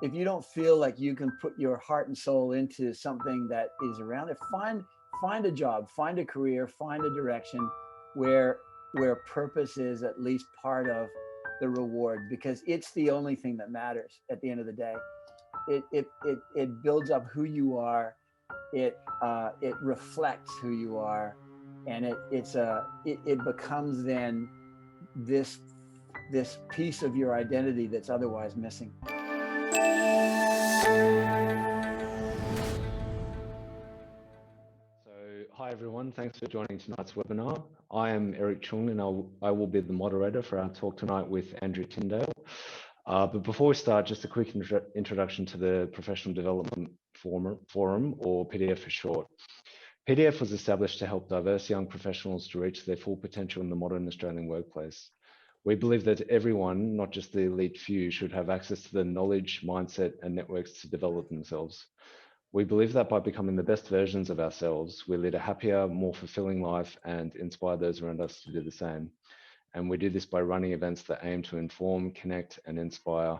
if you don't feel like you can put your heart and soul into something that is around it, find a job, find a career, find a direction where purpose is at least part of the reward, because it's the only thing that matters at the end of the day. It builds up who you are. It reflects who you are, and it becomes then this piece of your identity that's otherwise missing. So, hi everyone, thanks for joining tonight's webinar. I am Eric Chung and I will be the moderator for our talk tonight with Andrew Tyndale. But before we start, just a quick introduction to the Professional Development Forum, or PDF for short. PDF was established to help diverse young professionals to reach their full potential in the modern Australian workplace. We believe that everyone, not just the elite few, should have access to the knowledge, mindset, and networks to develop themselves. We believe that by becoming the best versions of ourselves, we lead a happier, more fulfilling life and inspire those around us to do the same. And we do this by running events that aim to inform, connect, and inspire.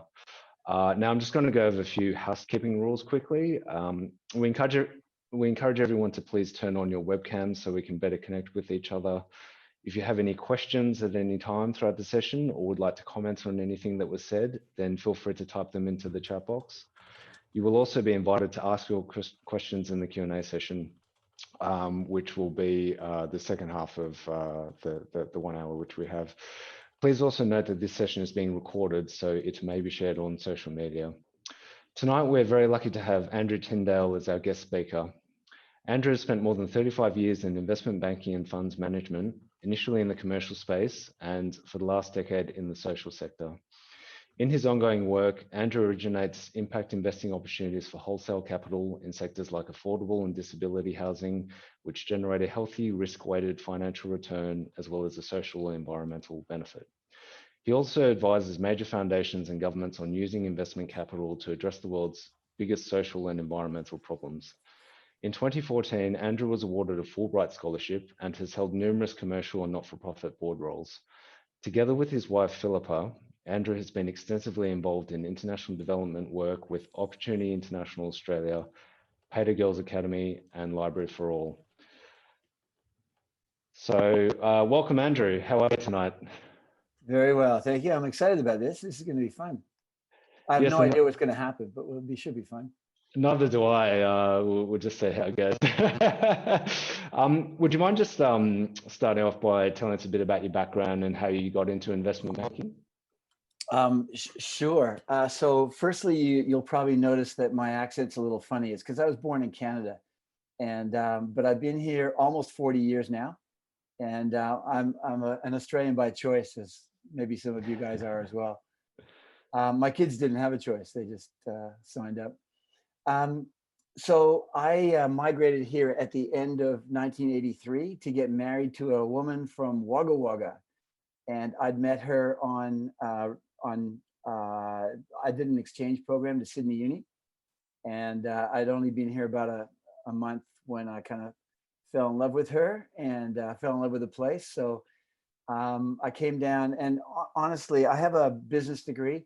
Now, I'm just going to go over a few housekeeping rules quickly. We encourage everyone to please turn on your webcams so we can better connect with each other. If you have any questions at any time throughout the session or would like to comment on anything that was said, then feel free to type them into the chat box. You will also be invited to ask your questions in the Q&A session, which will be the second half of the 1 hour which we have. Please also note that this session is being recorded, so it may be shared on social media. Tonight, we're very lucky to have Andrew Tyndale as our guest speaker. Andrew has spent more than 35 years in investment banking and funds management, initially in the commercial space and for the last decade in the social sector. In his ongoing work, Andrew originates impact investing opportunities for wholesale capital in sectors like affordable and disability housing, which generate a healthy risk-weighted financial return, as well as a social and environmental benefit. He also advises major foundations and governments on using investment capital to address the world's biggest social and environmental problems. In 2014, Andrew was awarded a Fulbright scholarship and has held numerous commercial and not-for-profit board roles. Together with his wife, Philippa, Andrew has been extensively involved in international development work with Opportunity International Australia, Pater Girls Academy, and Library for All. So welcome, Andrew. How are you tonight? Very well, thank you. I'm excited about this. This is going to be fun. I have no idea what's going to happen, but it should be fun. Neither do I. We'll just see how it goes. Would you mind just starting off by telling us a bit about your background and how you got into investment banking? Sure. So firstly, you'll probably notice that my accent's a little funny. It's because I was born in Canada, and but I've been here almost 40 years now, and I'm an Australian by choice, as maybe some of you guys are as well. My kids didn't have a choice; they just signed up. So I migrated here at the end of 1983 to get married to a woman from Wagga Wagga, and I'd met her on I did an exchange program to Sydney Uni, and I'd only been here about a month when I kind of fell in love with her and fell in love with the place. So I came down, and honestly, I have a business degree,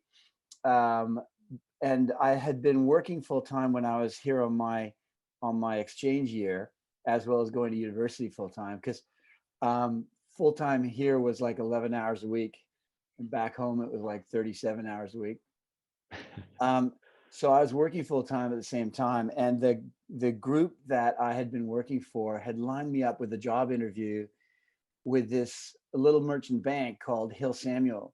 and I had been working full time when I was here on my exchange year, as well as going to university full time, because full time here was like 11 hours a week, and back home it was like 37 hours a week. So I was working full time at the same time, and the group that I had been working for had lined me up with a job interview with this little merchant bank called Hill Samuel.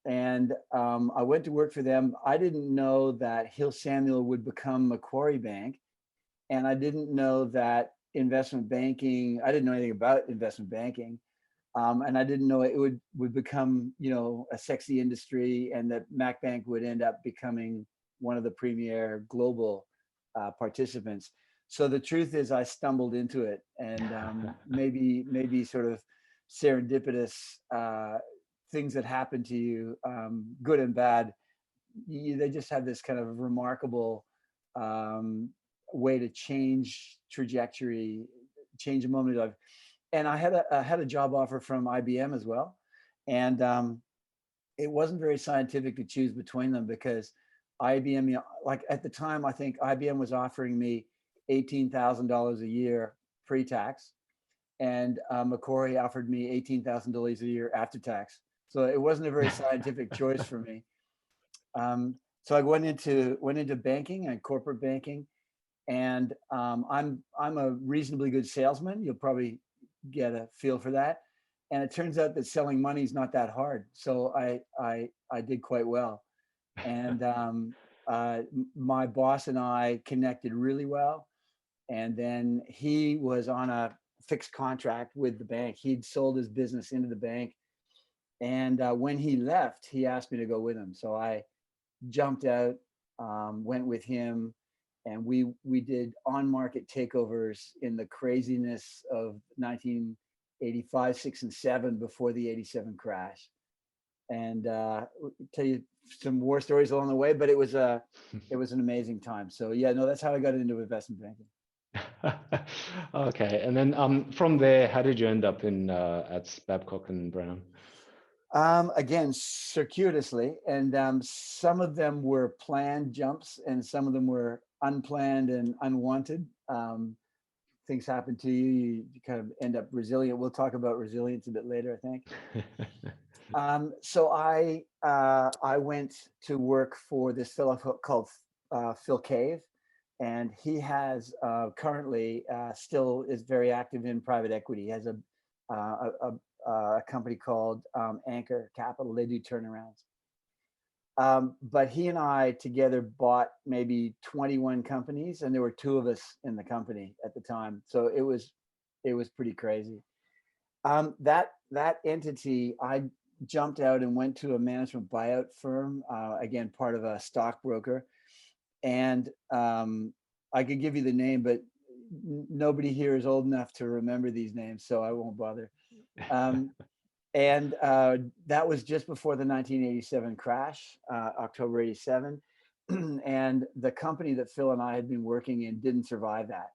And I went to work for them. I didn't know that Hill Samuel would become Macquarie Bank, and I didn't know that investment banking, I didn't know anything about investment banking. And I didn't know it would become, a sexy industry, and that Mac Bank would end up becoming one of the premier global participants. So the truth is, I stumbled into it, and maybe sort of serendipitous things that happen to you, good and bad. They just have this kind of remarkable way to change trajectory, change a moment of. And I had a job offer from IBM as well, and it wasn't very scientific to choose between them, because IBM, like at the time, I think IBM was offering me $18,000 a year pre-tax, and Macquarie offered me $18,000 a year after tax. So it wasn't a very scientific choice for me. So I went into banking and corporate banking, and I'm a reasonably good salesman. You'll probably get a feel for that. And it turns out that selling money is not that hard. So I did quite well. And my boss and I connected really well. And then he was on a fixed contract with the bank. He'd sold his business into the bank. And when he left, he asked me to go with him. So I jumped out, went with him, and we did on-market takeovers in the craziness of 1985, 6, and 7 before the 87 crash. And tell you some war stories along the way, but it was an amazing time. So yeah, no, that's how I got into investment banking. Okay, and then from there, how did you end up in at Babcock and Brown? Again, circuitously, and some of them were planned jumps, and some of them were unplanned and unwanted. Things happen to you; you kind of end up resilient. We'll talk about resilience a bit later, I think. So I went to work for this fellow called Phil Cave, and he has currently still is very active in private equity. He has a company called Anchor Capital. They do turnarounds. But he and I together bought maybe 21 companies, and there were 2 of us in the company at the time. So it was pretty crazy. That entity, I jumped out and went to a management buyout firm, again, part of a stockbroker. And I could give you the name, but nobody here is old enough to remember these names, so I won't bother. And that was just before the 1987 crash, October 87. And the company that Phil and I had been working in didn't survive that.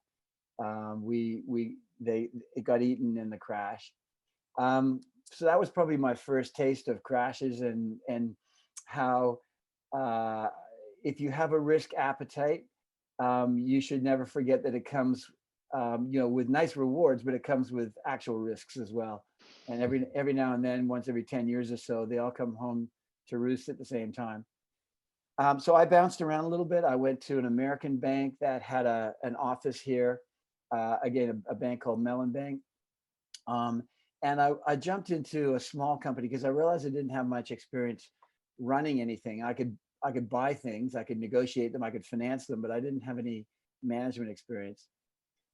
It got eaten in the crash. So that was probably my first taste of crashes, and how if you have a risk appetite, you should never forget that it comes with nice rewards, but it comes with actual risks as well. And every now and then, once every 10 years or so, they all come home to roost at the same time. So I bounced around a little bit. I went to an American bank that had an office here, again, a bank called Mellon Bank. And I jumped into a small company because I realized I didn't have much experience running anything. I could buy things, I could negotiate them, I could finance them, but I didn't have any management experience.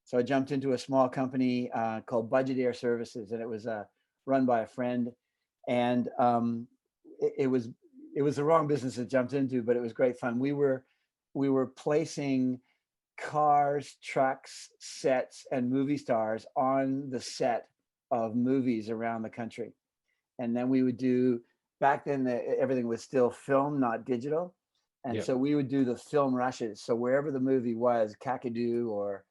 So I jumped into a small company called RDR Services, and it was run by a friend. And it was the wrong business to jump into, but it was great fun. We were placing cars, trucks, sets, and movie stars on the set of movies around the country. And then we would do, back then everything was still film, not digital. And Yep. so we would do the film rushes. So wherever the movie was, Kakadu or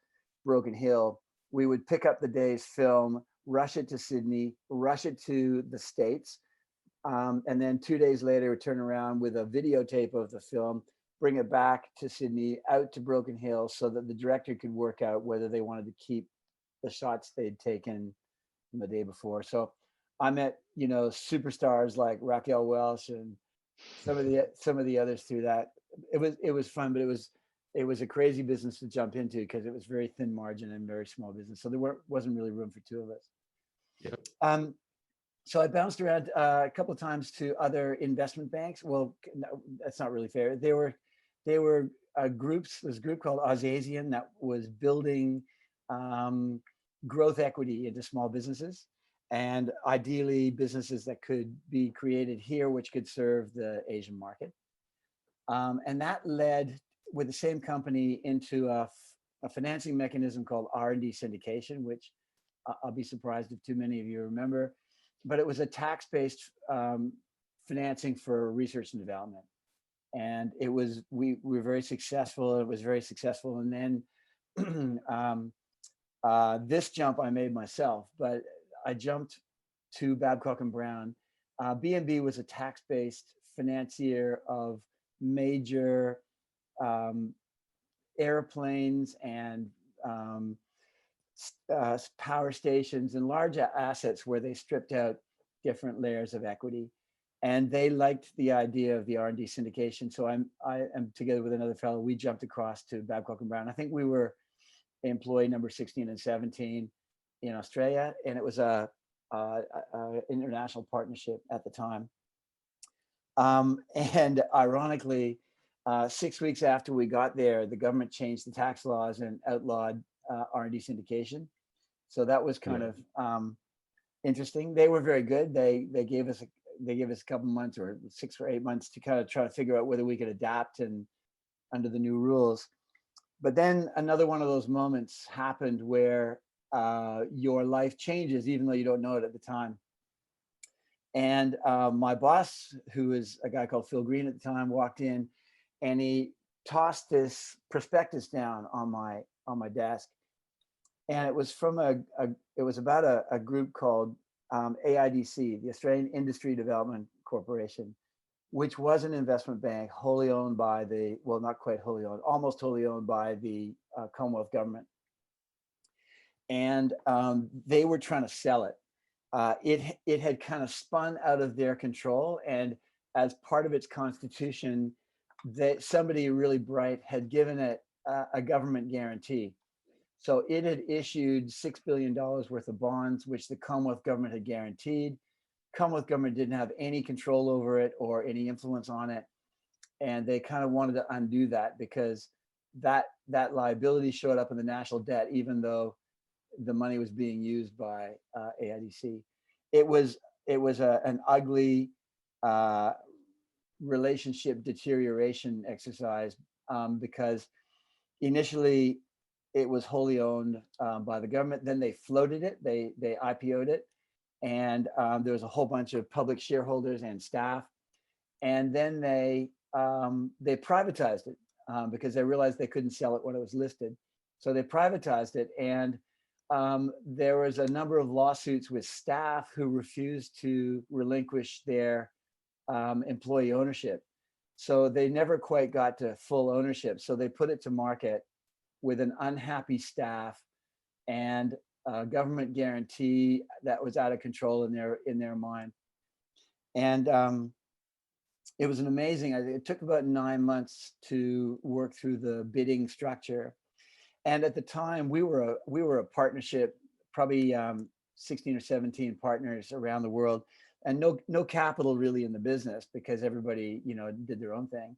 Broken Hill, we would pick up the day's film, rush it to Sydney, rush it to the States. And then 2 days later, turn around with a videotape of the film, bring it back to Sydney, out to Broken Hill, so that the director could work out whether they wanted to keep the shots they'd taken from the day before. So I met, superstars like Raquel Welch and some of the others through that. It was fun, but it was a crazy business to jump into because it was very thin margin and very small business. So there wasn't really room for 2 of us. Yep. So I bounced around a couple of times to other investment banks. Well, no, that's not really fair. They were groups. There's a group called Australian that was building growth equity into small businesses, and ideally businesses that could be created here, which could serve the Asian market. And that led, with the same company, into a financing mechanism called R&D Syndication, which I'll be surprised if too many of you remember. But it was a tax-based financing for research and development. And we were very successful. It was very successful. And then this jump I made myself, but I jumped to Babcock and Brown. B&B was a tax-based financier of major airplanes and power stations and large assets where they stripped out different layers of equity. And they liked the idea of the R&D syndication. So I am together with another fellow, we jumped across to Babcock Brown. I think we were employee number 16 and 17 in Australia. And it was a international partnership at the time. And ironically, 6 weeks after we got there, the government changed the tax laws and outlawed R&D syndication. So that was kind of interesting. They were very good. They gave us a couple months or 6 or 8 months to kind of try to figure out whether we could adapt and under the new rules. But then another one of those moments happened where your life changes, even though you don't know it at the time. And my boss, who was a guy called Phil Green at the time, walked in and he tossed this prospectus down on my desk. And it was from it was about a group called AIDC, the Australian Industry Development Corporation, which was an investment bank wholly owned by well, not quite wholly owned, almost wholly owned by the Commonwealth government. And they were trying to sell it. It had kind of spun out of their control, and as part of its constitution, that somebody really bright had given it a government guarantee. So it had issued $6 billion worth of bonds, which the Commonwealth government had guaranteed. Commonwealth government didn't have any control over it or any influence on it, and they kind of wanted to undo that because that liability showed up in the national debt, even though the money was being used by AIDC. It was an ugly relationship deterioration exercise because initially it was wholly owned by the government. Then they floated it, they IPO'd it, and there was a whole bunch of public shareholders and staff. And then they privatized it because they realized they couldn't sell it when it was listed. So they privatized it, and there was a number of lawsuits with staff who refused to relinquish their employee ownership. So they never quite got to full ownership. So they put it to market with an unhappy staff and a government guarantee that was out of control in their mind. And it was an amazing, it took about 9 months to work through the bidding structure. And at the time we were a partnership, probably 16 or 17 partners around the world, and no capital really in the business because everybody, did their own thing.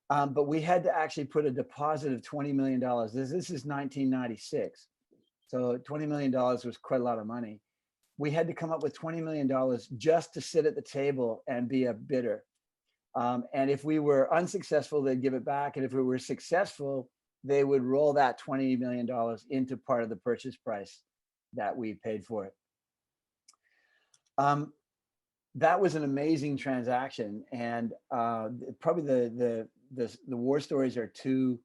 But we had to actually put a deposit of $20 million. This is 1996. So $20 million was quite a lot of money. We had to come up with $20 million just to sit at the table and be a bidder. And if we were unsuccessful, they'd give it back. And if we were successful, they would roll that $20 million into part of the purchase price that we paid for it. That was an amazing transaction. And probably the war stories are too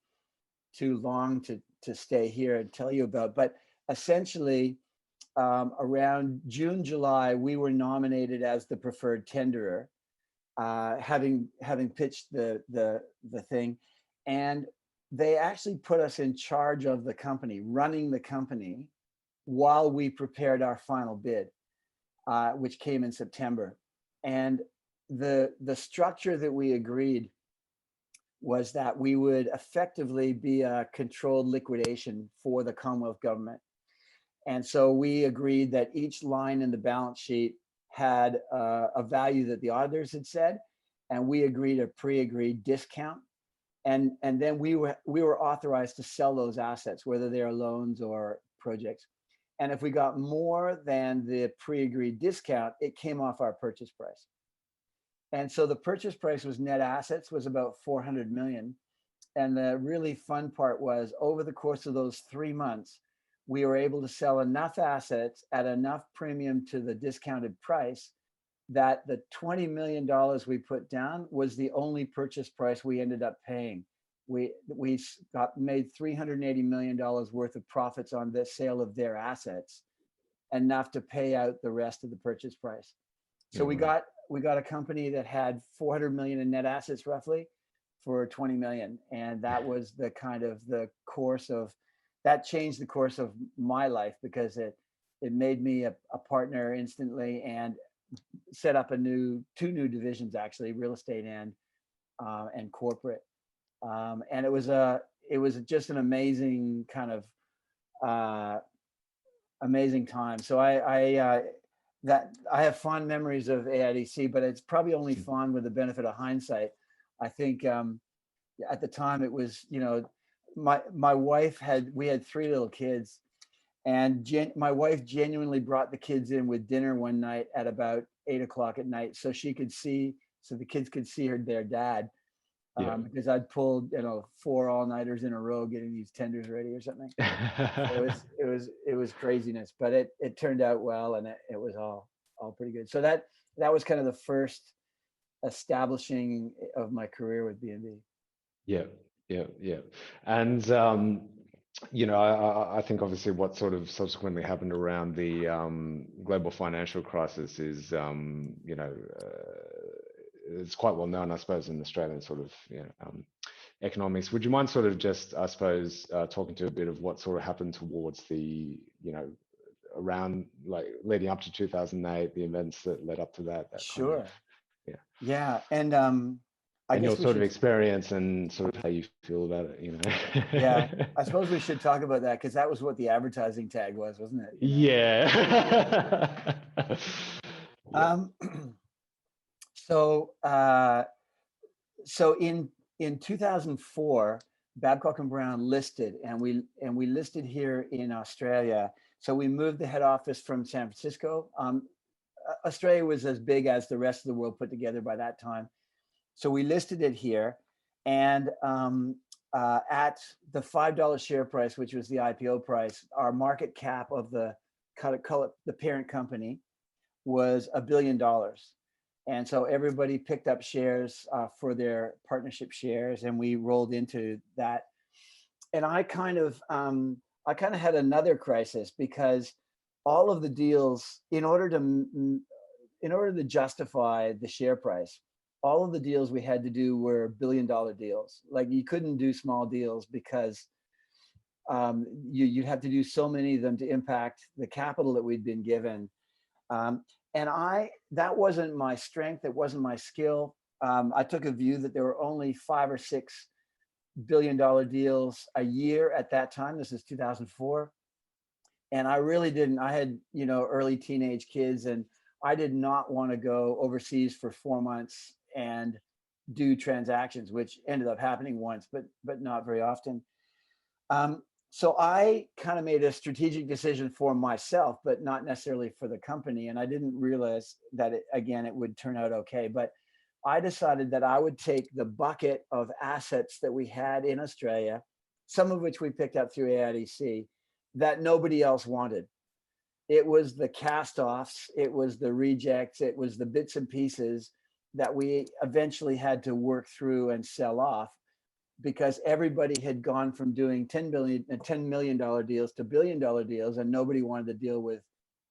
long to stay here and tell you about, but essentially around June, July, we were nominated as the preferred tenderer, having pitched the thing, and they actually put us in charge of the company, running the company, while we prepared our final bid, which came in September. And the structure that we agreed was that we would effectively be a controlled liquidation for the Commonwealth government. And so we agreed that each line in the balance sheet had a value that the auditors had said, and we agreed a pre-agreed discount. And then we were authorized to sell those assets, whether they are loans or projects. And if we got more than the pre-agreed discount, it came off our purchase price. And so the purchase price was net assets was about 400 million. And the really fun part was over the course of those 3 months, we were able to sell enough assets at enough premium to the discounted price that the $20 million we put down was the only purchase price we ended up paying. We made $380 million worth of profits on the sale of their assets, enough to pay out the rest of the purchase price. So we got a company that had 400 million in net assets roughly, for 20 million. And that was the kind of the course of, that changed the course of my life, because it made me a partner instantly, and set up two new divisions, actually, real estate and corporate. And it was just an amazing kind of amazing time. So I have fond memories of AIDC, but it's probably only fond with the benefit of hindsight. I think at the time it was, my wife we had three little kids, and my wife genuinely brought the kids in with dinner one night at about 8 o'clock at night, so the kids could see their dad. Because I'd pulled 4 all-nighters in a row getting these tenders ready or something. So it was craziness, but it turned out well, and it was all pretty good. So that was kind of the first establishing of my career with BNB. Yeah. And I think obviously what sort of subsequently happened around the global financial crisis is it's quite well known, I suppose, in Australian sort of economics. Would you mind sort of just, I suppose, talking to a bit of what sort of happened towards the, around like leading up to 2008, the events that led up to that Sure. kind of, yeah. And I guess your sort of experience and sort of how you feel about it, Yeah, I suppose we should talk about that, because that was what the advertising tag was, wasn't it? Yeah. So in 2004, Babcock and Brown listed, and we listed here in Australia. So we moved the head office from San Francisco. Australia was as big as the rest of the world put together by that time. So we listed it here, and at the $5 share price, which was the IPO price, our market cap of the parent company was $1 billion. And so everybody picked up shares for their partnership shares, and we rolled into that. And I kind of had another crisis, because all of the deals, in order to justify the share price, all of the deals we had to do were $1 billion deals. Like, you couldn't do small deals, because you'd have to do so many of them to impact the capital that we'd been given. And that wasn't my strength. It wasn't my skill. I took a view that there were only 5 or 6 $1 billion deals a year at that time. This is 2004. And I really didn't. I had, early teenage kids, and I did not want to go overseas for 4 months and do transactions, which ended up happening once, but not very often. So I kind of made a strategic decision for myself, but not necessarily for the company. And I didn't realize that it would turn out okay. But I decided that I would take the bucket of assets that we had in Australia, some of which we picked up through AIDC, that nobody else wanted. It was the cast-offs, it was the rejects, it was the bits and pieces that we eventually had to work through and sell off, because everybody had gone from doing $10 million deals to $1 billion deals, and nobody wanted to deal with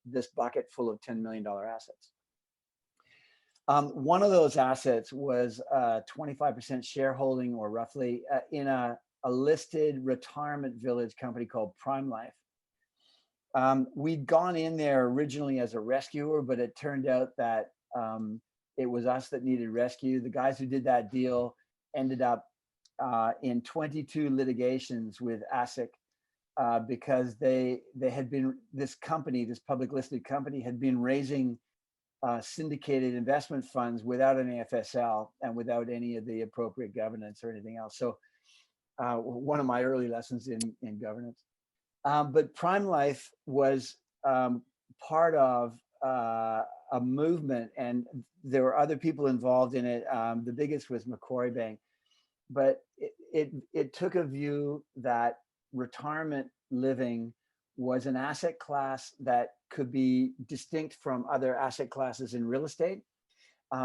this bucket full of $10 million assets. One of those assets was 25% shareholding, or roughly, in a listed retirement village company called Prime Life. We'd gone in there originally as a rescuer, but it turned out that it was us that needed rescue. The guys who did that deal ended up in 22 litigations with ASIC, because they had been, this public listed company had been raising syndicated investment funds without an AFSL and without any of the appropriate governance or anything else. So one of my early lessons in governance. But Prime Life was part of a movement, and there were other people involved in it. The biggest was Macquarie Bank. But it took a view that retirement living was an asset class that could be distinct from other asset classes in real estate,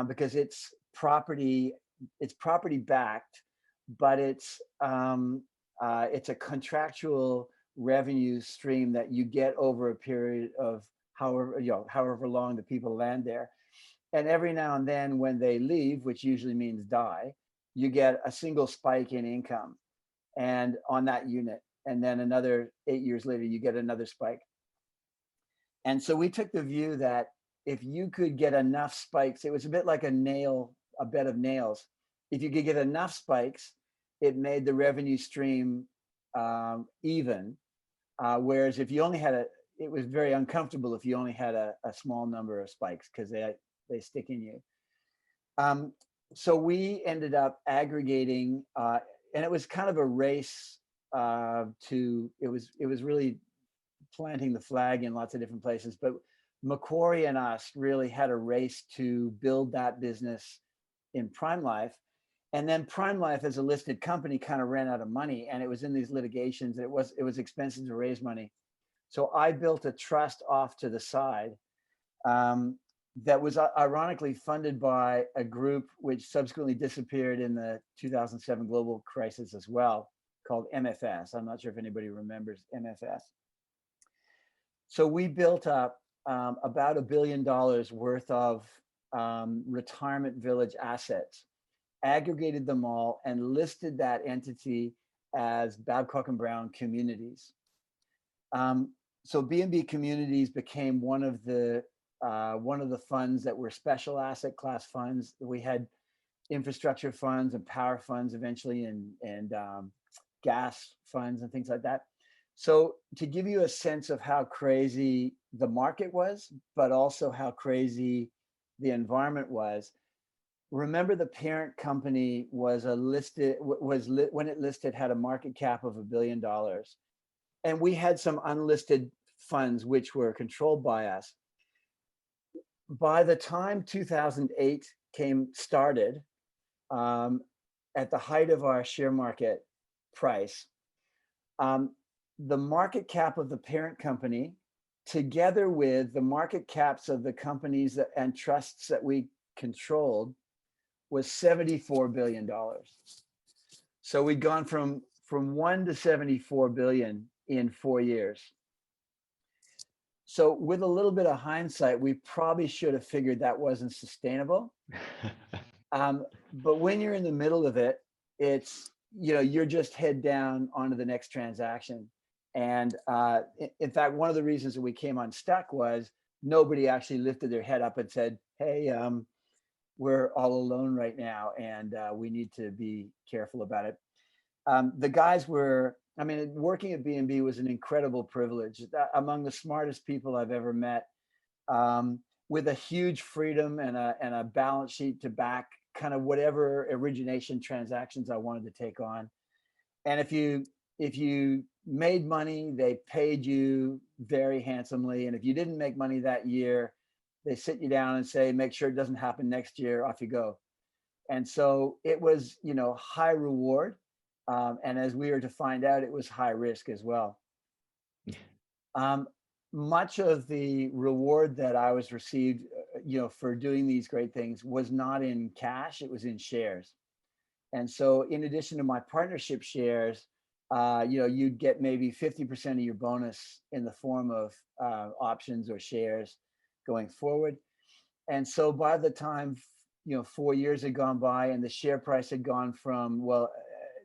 because it's property backed, but it's a contractual revenue stream that you get over a period of however long the people land there. And every now and then, when they leave, which usually means die, you get a single spike in income and on that unit. And then another 8 years later, you get another spike. And so we took the view that if you could get enough spikes, it was a bit like a bed of nails. If you could get enough spikes, it made the revenue stream even. Whereas if you only had it was very uncomfortable if you only had a small number of spikes because they stick in you. So we ended up aggregating, and it was kind of a race it was really planting the flag in lots of different places. But Macquarie and us really had a race to build that business in Prime Life. And then Prime Life as a listed company kind of ran out of money, and it was in these litigations, and it was expensive to raise money. So I built a trust off to the side that was ironically funded by a group which subsequently disappeared in the 2007 global crisis as well, called MFS. I'm not sure if anybody remembers MFS. So we built up about $1 billion worth of retirement village assets, aggregated them all, and listed that entity as Babcock and Brown Communities. So B&B Communities became one of the funds that were special asset class funds. We had infrastructure funds and power funds eventually, and gas funds and things like that. So to give you a sense of how crazy the market was, but also how crazy the environment was, remember the parent company when it listed had a market cap of $1 billion. And we had some unlisted funds which were controlled by us. By the time 2008 started, at the height of our share market price, the market cap of the parent company, together with the market caps of the companies and trusts that we controlled, was $74 billion. So we'd gone from 1 to 74 billion in 4 years. So with a little bit of hindsight, we probably should have figured that wasn't sustainable. But when you're in the middle of it, it's, you're just head down onto the next transaction. And in fact, one of the reasons that we came unstuck was nobody actually lifted their head up and said, hey, we're all alone right now, and we need to be careful about it. The guys working at B&B was an incredible privilege. Among the smartest people I've ever met, with a huge freedom and a balance sheet to back kind of whatever origination transactions I wanted to take on. And if you made money, they paid you very handsomely. And if you didn't make money that year, they sit you down and say, make sure it doesn't happen next year, off you go. And so it was, high reward. And as we were to find out, it was high risk as well. Much of the reward that I was received, for doing these great things was not in cash, it was in shares. And so in addition to my partnership shares, you'd get maybe 50% of your bonus in the form of options or shares going forward. And so by the time, 4 years had gone by and the share price had gone from,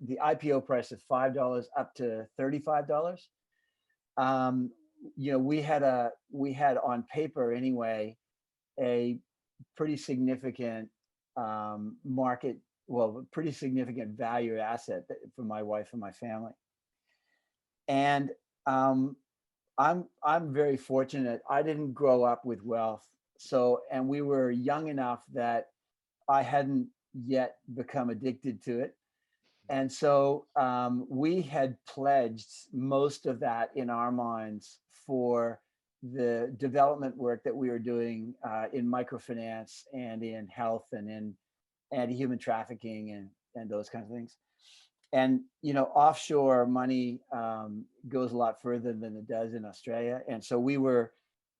the IPO price of $5 up to $35, we had on paper anyway, a pretty significant pretty significant value asset for my wife and my family. And I'm very fortunate. I didn't grow up with wealth. And we were young enough that I hadn't yet become addicted to it. And so we had pledged most of that in our minds for the development work that we were doing in microfinance and in health and in anti-human trafficking and those kinds of things. And, offshore money goes a lot further than it does in Australia. And so we were,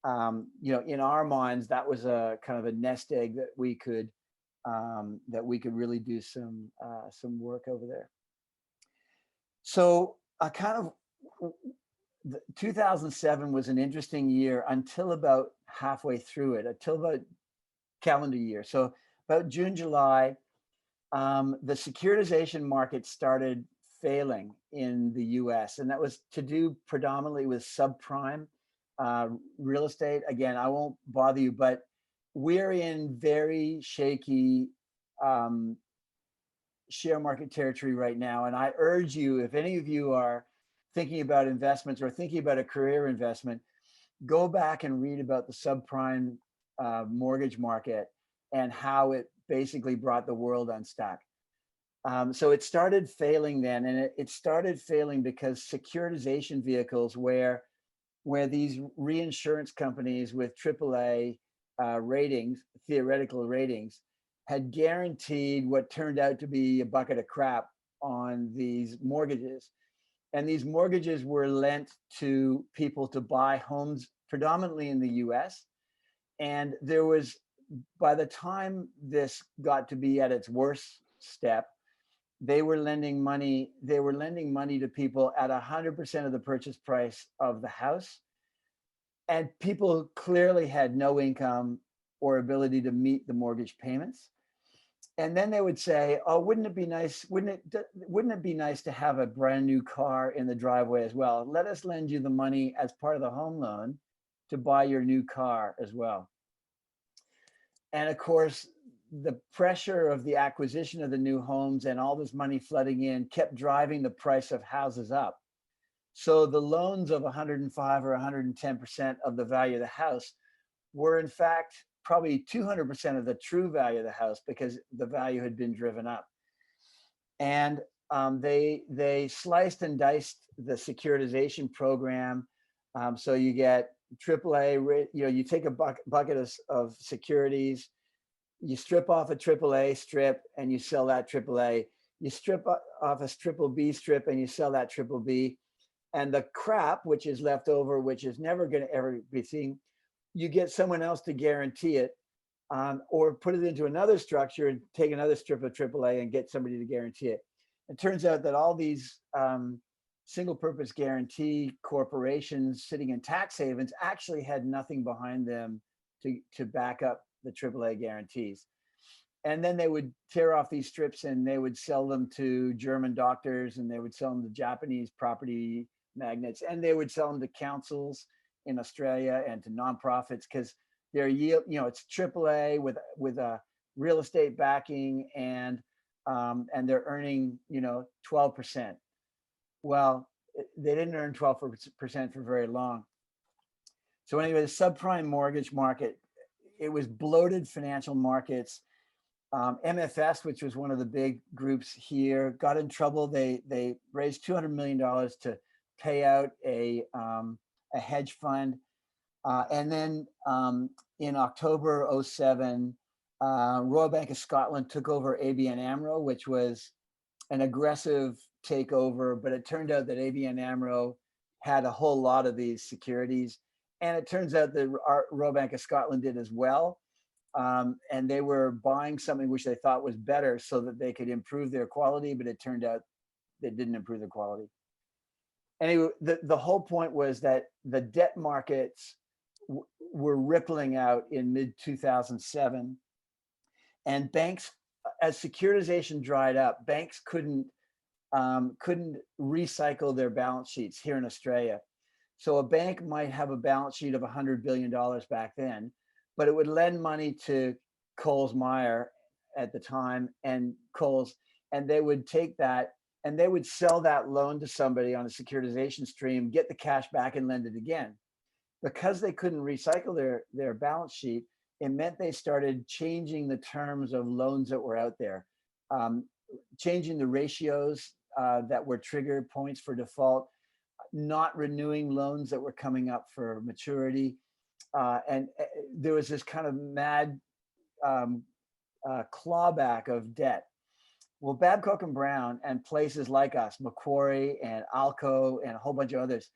in our minds, that was a kind of a nest egg that we could really do some work over there. So 2007 was an interesting year until about halfway through it, until about calendar year. So about June, July, the securitization market started failing in the US, and that was to do predominantly with subprime real estate. Again, I won't bother you, but we're in very shaky um, share market territory right now. And I urge you, if any of you are thinking about investments or thinking about a career investment, go back and read about the subprime mortgage market and how it basically brought the world unstuck. So it started failing then, and it started failing because securitization vehicles where these reinsurance companies with AAA ratings, theoretical ratings, had guaranteed what turned out to be a bucket of crap on these mortgages. And these mortgages were lent to people to buy homes predominantly in the US. And there was, by the time this got to be at its worst step, they were lending money to people at 100% of the purchase price of the house. And people clearly had no income or ability to meet the mortgage payments. And then they would say, oh, wouldn't it be nice to have a brand new car in the driveway as well? Let us lend you the money as part of the home loan to buy your new car as well. And of course, the pressure of the acquisition of the new homes and all this money flooding in kept driving the price of houses up. So the loans of 105 or 110% of the value of the house were in fact probably 200% of the true value of the house because the value had been driven up. And they sliced and diced the securitization program. So you get AAA, you take a bucket of securities, you strip off a AAA strip and you sell that AAA. You strip off a triple B strip and you sell that triple B. And the crap, which is left over, which is never going to ever be seen, you get someone else to guarantee it, or put it into another structure and take another strip of AAA and get somebody to guarantee it. It turns out that all these single purpose guarantee corporations sitting in tax havens actually had nothing behind them to back up the AAA guarantees. And then they would tear off these strips and they would sell them to German doctors, and they would sell them to Japanese property magnates, and they would sell them to councils in Australia and to nonprofits because their yield, it's AAA with a real estate backing, and they're earning 12%. Well, they didn't earn 12% for very long. So anyway, the subprime mortgage market, it was bloated financial markets. MFS, which was one of the big groups here, got in trouble. They raised $200 million to pay out a hedge fund. And then in October 07, Royal Bank of Scotland took over ABN AMRO, which was an aggressive takeover, but it turned out that ABN AMRO had a whole lot of these securities. And it turns out that Royal Bank of Scotland did as well. And they were buying something which they thought was better so that they could improve their quality, but it turned out they didn't improve their quality. Anyway, the whole point was that the debt markets were rippling out in mid-2007, and banks, as securitization dried up, banks couldn't recycle their balance sheets here in Australia. So a bank might have a balance sheet of $100 billion back then, but it would lend money to Coles Myer at the time and Coles, and they would take that and they would sell that loan to somebody on a securitization stream, get the cash back and lend it again. Because they couldn't recycle their balance sheet, it meant they started changing the terms of loans that were out there, changing the ratios that were trigger points for default, not renewing loans that were coming up for maturity. And there was this kind of mad clawback of debt. Well, Babcock and Brown and places like us, Macquarie and Alco and a whole bunch of others,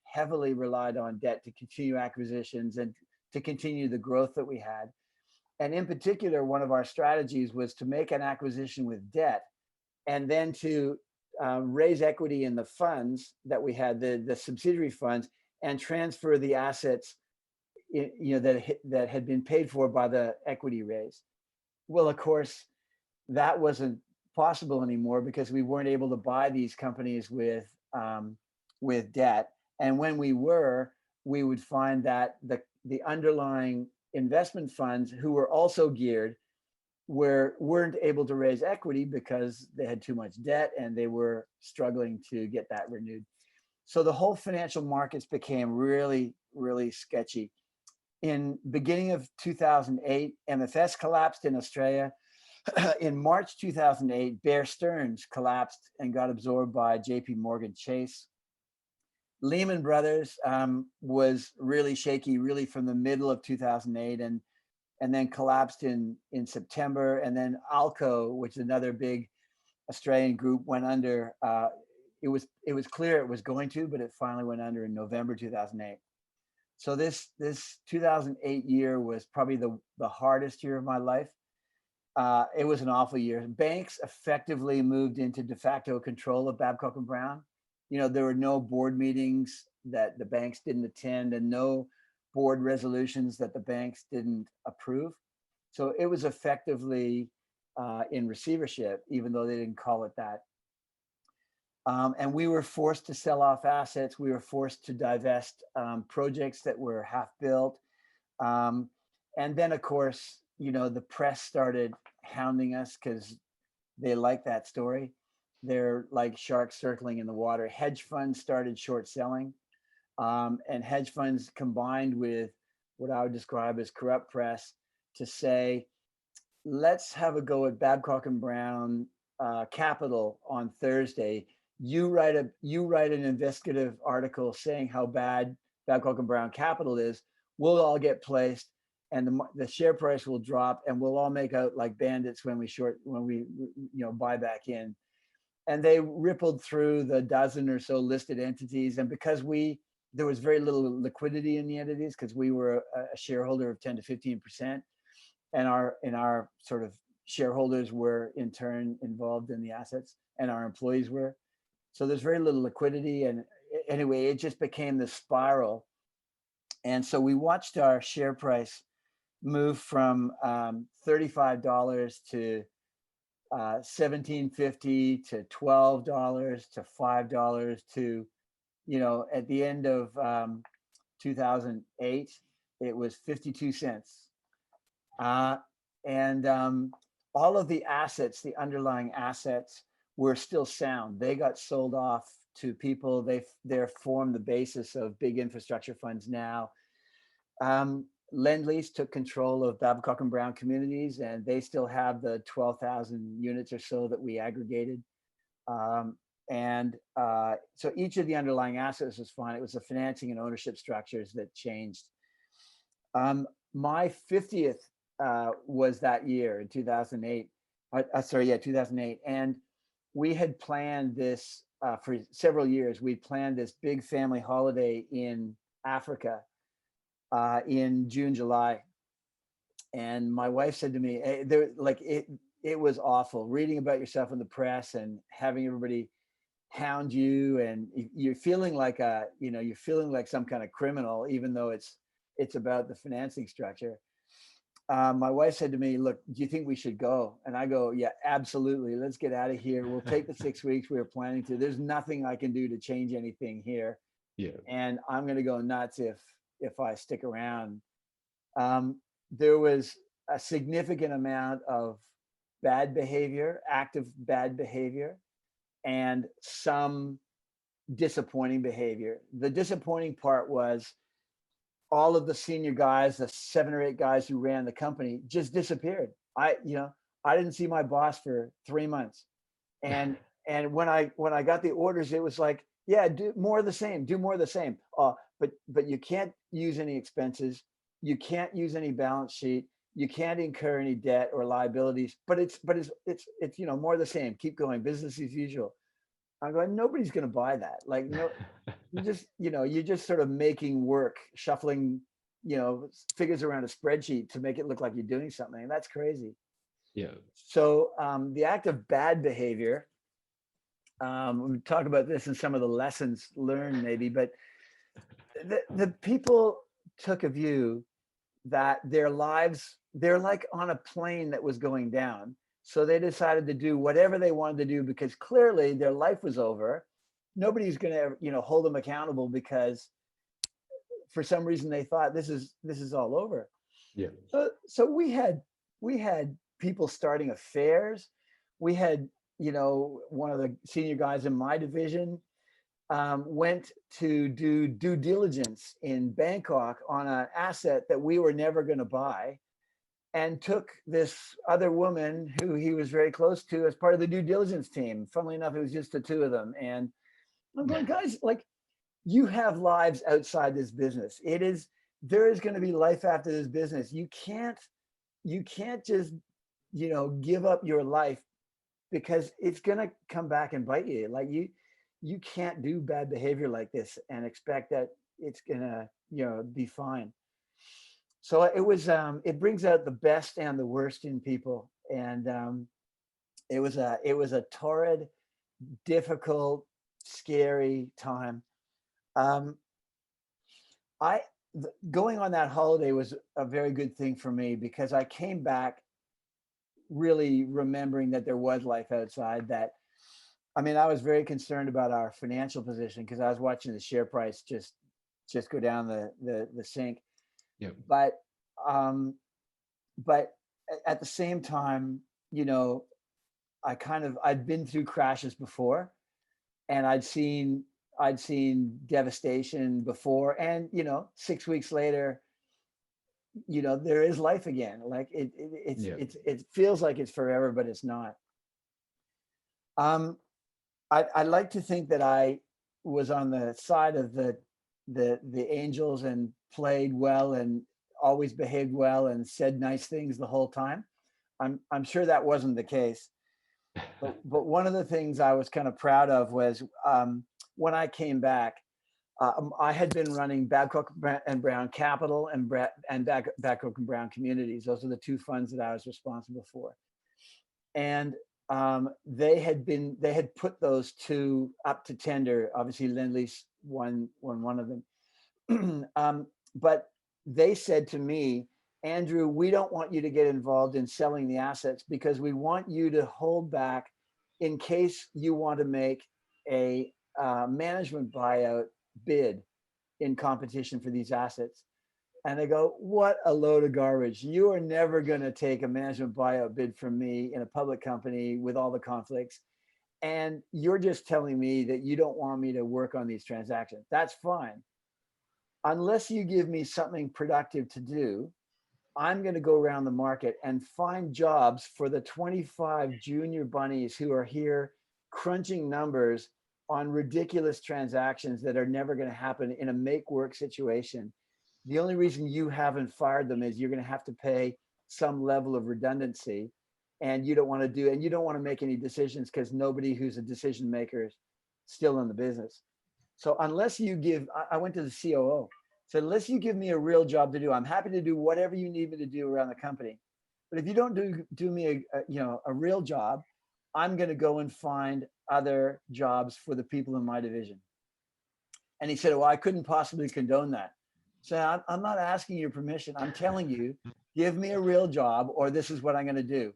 heavily relied on debt to continue acquisitions and to continue the growth that we had. And in particular, one of our strategies was to make an acquisition with debt and then to raise equity in the funds that we had, the subsidiary funds, and transfer the assets that had been paid for by the equity raise. Well, of course, that wasn't possible anymore because we weren't able to buy these companies with debt. And when we were, we would find that the underlying investment funds who were also geared weren't able to raise equity because they had too much debt and they were struggling to get that renewed. So the whole financial markets became really, really sketchy. In beginning of 2008, MFS collapsed in Australia. In March 2008, Bear Stearns collapsed and got absorbed by JP Morgan Chase. Lehman Brothers was really shaky, really from the middle of 2008, and then collapsed in September. And then Alco, which is another big Australian group, went under. It was clear it was going to, but it finally went under in November 2008. So this 2008 year was probably the hardest year of my life. It was an awful year. Banks effectively moved into de facto control of Babcock and Brown. You know, there were no board meetings that the banks didn't attend and no board resolutions that the banks didn't approve. So it was effectively in receivership, even though they didn't call it that. And we were forced to sell off assets. We were forced to divest projects that were half built. And then, of course, you know, the press started hounding us because they like that story. They're like sharks circling in the water. Hedge funds started short selling, and hedge funds combined with what I would describe as corrupt press to say, let's have a go at Babcock and Brown Capital on Thursday. You write an investigative article saying how bad Babcock and Brown Capital is. We'll all get placed, and the share price will drop, and we'll all make out like bandits when we buy back in. And they rippled through the dozen or so listed entities, and because there was very little liquidity in the entities because we were a shareholder of 10 to 15%, and our sort of shareholders were in turn involved in the assets, and our employees were. So there's very little liquidity, and anyway, it just became this spiral. And so we watched our share price move from $35 to $17.50 to $12 to $5 to, you know, at the end of 2008, it was 52 cents. And all of the assets, the underlying assets, were still sound. They got sold off to people. They're formed the basis of big infrastructure funds now. Lend-Lease took control of Babcock and Brown Communities, and they still have the 12,000 units or so that we aggregated. So each of the underlying assets was fine. It was the financing and ownership structures that changed. My 50th was that year in 2008. 2008. And we had planned this for several years. We planned this big family holiday in Africa in June, July. And my wife said to me, it was awful reading about yourself in the press and having everybody hound you, and you're feeling like some kind of criminal, even though it's about the financing structure. My wife said to me, look, do you think we should go? And I go, yeah, absolutely. Let's get out of here. We'll take the 6 weeks we were planning to. There's nothing I can do to change anything here. Yeah. And I'm going to go nuts if I stick around. There was a significant amount of bad behavior, active bad behavior, and some disappointing behavior. The disappointing part was all of the senior guys, the 7 or 8 guys who ran the company, just disappeared. I didn't see my boss for 3 months. And when I got the orders, it was like, yeah, do more of the same, but you can't use any expenses. You can't use any balance sheet. You can't incur any debt or liabilities, but it's more of the same. Keep going, business as usual. I'm going, nobody's going to buy that. Like, no, you're just sort of making work, shuffling, figures around a spreadsheet to make it look like you're doing something. And that's crazy. Yeah. So the act of bad behavior, we talk about this in some of the lessons learned maybe, but the people took a view that their lives, they're like on a plane that was going down. So they decided to do whatever they wanted to do because clearly their life was over. Nobody's going to, hold them accountable because for some reason they thought this is all over. Yeah. So we had people starting affairs. We had, one of the senior guys in my division went to do due diligence in Bangkok on an asset that we were never going to buy, and took this other woman who he was very close to as part of the due diligence team. Funnily enough, it was just the two of them. And I'm going, guys, like, you have lives outside this business. There is going to be life after this business. You can't just, give up your life because it's going to come back and bite you. Like you can't do bad behavior like this and expect that it's going to, be fine. So it brings out the best and the worst in people. And it was a torrid, difficult, scary time. Going on that holiday was a very good thing for me because I came back really remembering that there was life outside. I was very concerned about our financial position because I was watching the share price just go down the sink. Yeah. But at the same time, I'd been through crashes before, and I'd seen devastation before, and 6 weeks later, there is life again. Like it feels like it's forever, but it's not. I like to think that I was on the side of the angels and played well and always behaved well and said nice things the whole time. I'm sure that wasn't the case. But one of the things I was kind of proud of was when I came back, I had been running Babcock and Brown Capital and Babcock and Brown Communities. Those are the two funds that I was responsible for. And they had put those two up to tender. Obviously, Lend-Lease won one of them. But they said to me, Andrew, we don't want you to get involved in selling the assets because we want you to hold back in case you want to make a management buyout bid in competition for these assets. And I go, what a load of garbage. You are never going to take a management buyout bid from me in a public company with all the conflicts. And you're just telling me that you don't want me to work on these transactions. That's fine. Unless you give me something productive to do, I'm going to go around the market and find jobs for the 25 junior bunnies who are here crunching numbers on ridiculous transactions that are never going to happen in a make work situation. The only reason you haven't fired them is you're going to have to pay some level of redundancy, and you don't want to make any decisions because nobody who's a decision maker is still in the business. So unless you give, I went to the COO, said, unless you give me a real job to do, I'm happy to do whatever you need me to do around the company. But if you don't do me a real job, I'm going to go and find other jobs for the people in my division. And he said, well, I couldn't possibly condone that. So I'm not asking your permission. I'm telling you, give me a real job or this is what I'm going to do.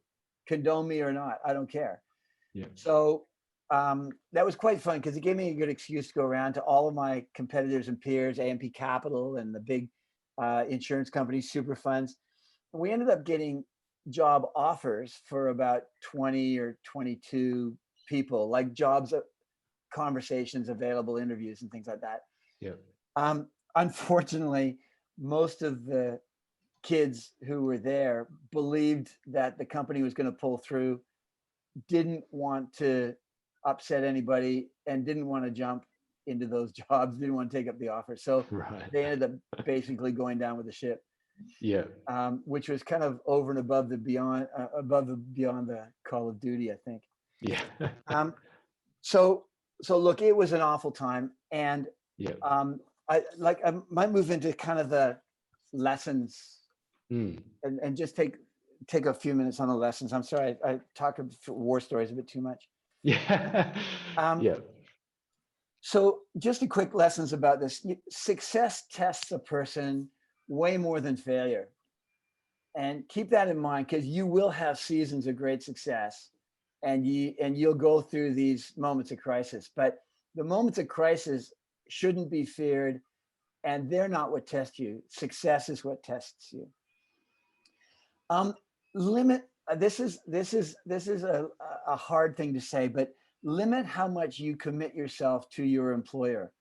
Condone me or not, I don't care. Yeah. So that was quite fun because it gave me a good excuse to go around to all of my competitors and peers, AMP Capital and the big insurance companies, super funds. We ended up getting job offers for about 20 or 22 people, like jobs, conversations, available interviews and things like that. Yeah. Unfortunately, most of the kids who were there believed that the company was going to pull through, didn't want to upset anybody, and didn't want to jump into those jobs, didn't want to take up the offer. So they ended up basically going down with the ship. Yeah. Which was kind of over and above beyond the Call of Duty, I think. Yeah. So look, it was an awful time. And yeah. I might move into kind of the lessons and just take a few minutes on the lessons. I'm sorry, I talk of war stories a bit too much. Yeah. Yeah. So just a quick lessons about this. Success tests a person way more than failure. And keep that in mind, because you will have seasons of great success, and you'll go through these moments of crisis. But the moments of crisis shouldn't be feared, and they're not what test you. Success is what tests you. Um, limit. This is a hard thing to say, but limit how much you commit yourself to your employer.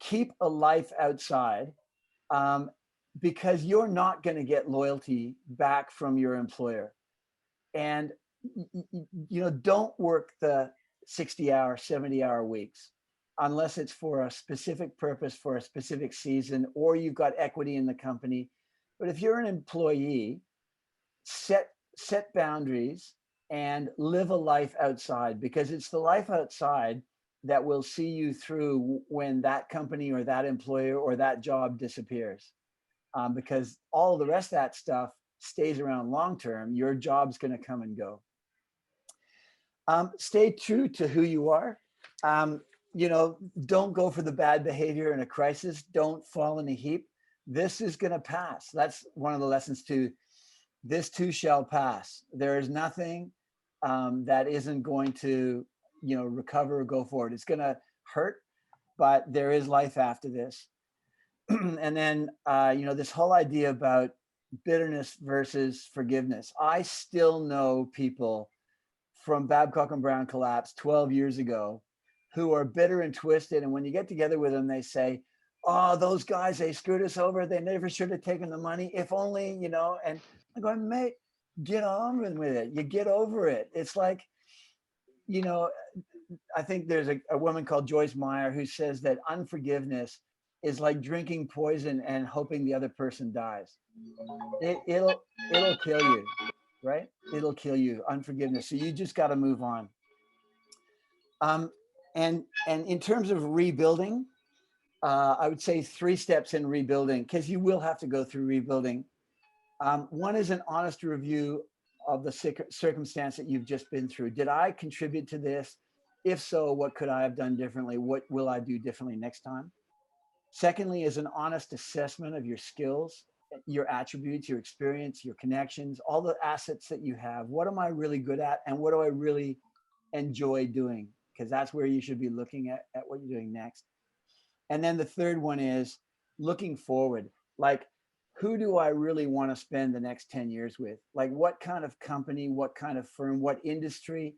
Keep a life outside, um, because you're not going to get loyalty back from your employer. And don't work the 60-hour, 70-hour weeks unless it's for a specific purpose, for a specific season, or you've got equity in the company. But if you're an employee, set boundaries and live a life outside, because it's the life outside that will see you through when that company or that employer or that job disappears. Because all the rest of that stuff stays around long term. Your job's going to come and go. Stay true to who you are. Don't go for the bad behavior in a crisis. Don't fall in a heap. This is going to pass. That's one of the lessons too. This too shall pass. There is nothing that isn't going to, recover or go forward. It's going to hurt, but there is life after this. And then, this whole idea about bitterness versus forgiveness. I still know people from Babcock and Brown collapse 12 years ago who are bitter and twisted. And when you get together with them, they say, oh, those guys, they screwed us over. They never should have taken the money. If only, and I'm going, mate, get on with it. You get over it. It's like, I think there's a woman called Joyce Meyer who says that unforgiveness is like drinking poison and hoping the other person dies. It'll kill you, right? It'll kill you. Unforgiveness. So you just got to move on. And in terms of rebuilding, I would say 3 steps in rebuilding, because you will have to go through rebuilding. One is an honest review of the circumstance that you've just been through. Did I contribute to this? If so, what could I have done differently? What will I do differently next time? Secondly, is an honest assessment of your skills, your attributes, your experience, your connections, all the assets that you have. What am I really good at? And what do I really enjoy doing? Because that's where you should be looking at what you're doing next. And then the third one is looking forward. Like, who do I really want to spend the next 10 years with? Like, what kind of company, what kind of firm, what industry?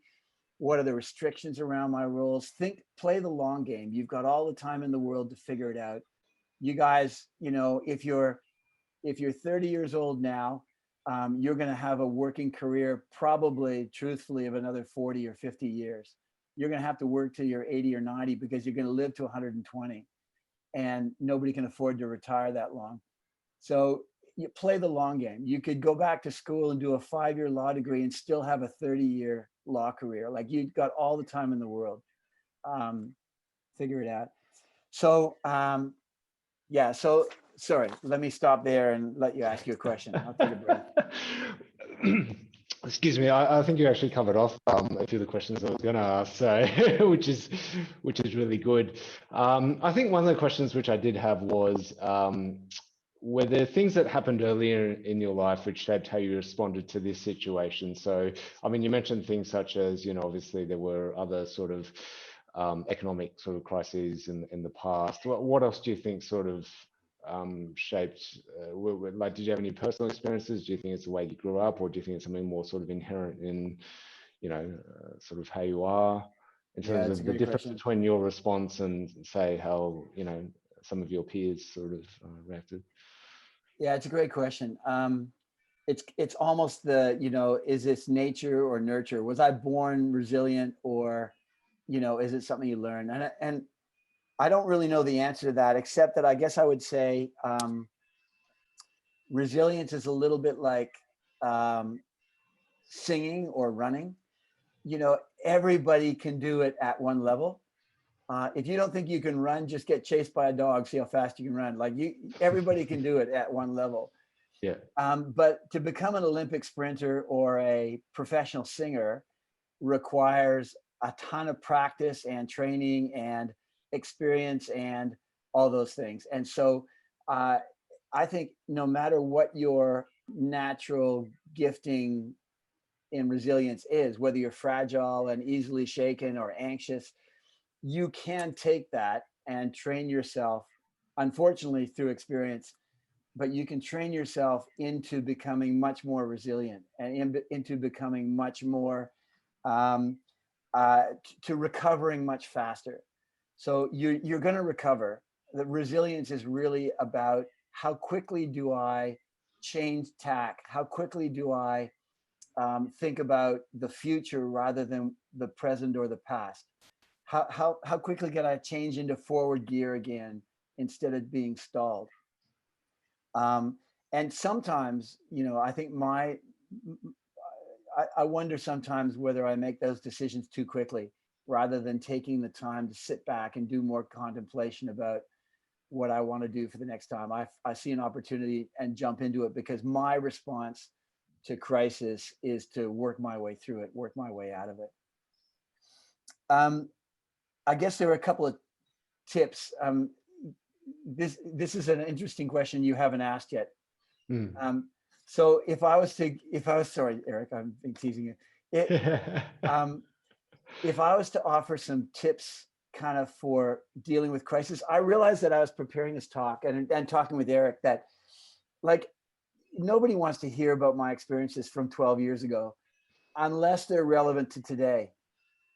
What are the restrictions around my roles? Play the long game. You've got all the time in the world to figure it out. You guys, if you're 30 years old now, you're going to have a working career, probably, truthfully, of another 40 or 50 years. You're going to have to work till you're 80 or 90 because you're going to live to 120, and nobody can afford to retire that long. So you play the long game. You could go back to school and do a 5-year law degree and still have a 30-year law career. Like, you've got all the time in the world. Figure it out. So, so sorry, let me stop there and let you ask your question. I'll take a breath. Excuse me. I think you actually covered off a few of the questions I was going to ask, so which is really good. I think one of the questions which I did have was, were there things that happened earlier in your life which shaped how you responded to this situation? So, I mean, you mentioned things such as, obviously there were other sort of economic sort of crises in the past. What else do you think sort of shaped, like, did you have any personal experiences? Do you think it's the way you grew up, or do you think it's something more sort of inherent in, sort of how you are, in terms of the difference between your response and, say, how, some of your peers sort of reacted? Yeah, it's a great question. It's almost the, is this nature or nurture? Was I born resilient, or, is it something you learn? And I don't really know the answer to that, except that I guess I would say resilience is a little bit like singing or running. Everybody can do it at one level. If you don't think you can run, just get chased by a dog, see how fast you can run. Like, everybody can do it at one level. Yeah. But to become an Olympic sprinter or a professional singer requires a ton of practice and training and experience and all those things. And so I think no matter what your natural gifting in resilience is, whether you're fragile and easily shaken or anxious. You can take that and train yourself, unfortunately through experience, but you can train yourself into becoming much more resilient and into becoming much more um, to recovering much faster. So you're going to recover. The resilience is really about how quickly do I change tack? How quickly do I think about the future rather than the present or the past? How quickly can I change into forward gear again instead of being stalled? Um, and sometimes, I think I wonder sometimes whether I make those decisions too quickly rather than taking the time to sit back and do more contemplation about what I want to do for the next time. I see an opportunity and jump into it because my response to crisis is to work my way through it, work my way out of it. I guess there are a couple of tips. This is an interesting question you haven't asked yet. So if I was, sorry, Eric, I'm teasing you. If I was to offer some tips kind of for dealing with crisis, I realized that I was preparing this talk and talking with Eric that like nobody wants to hear about my experiences from 12 years ago unless they're relevant to today.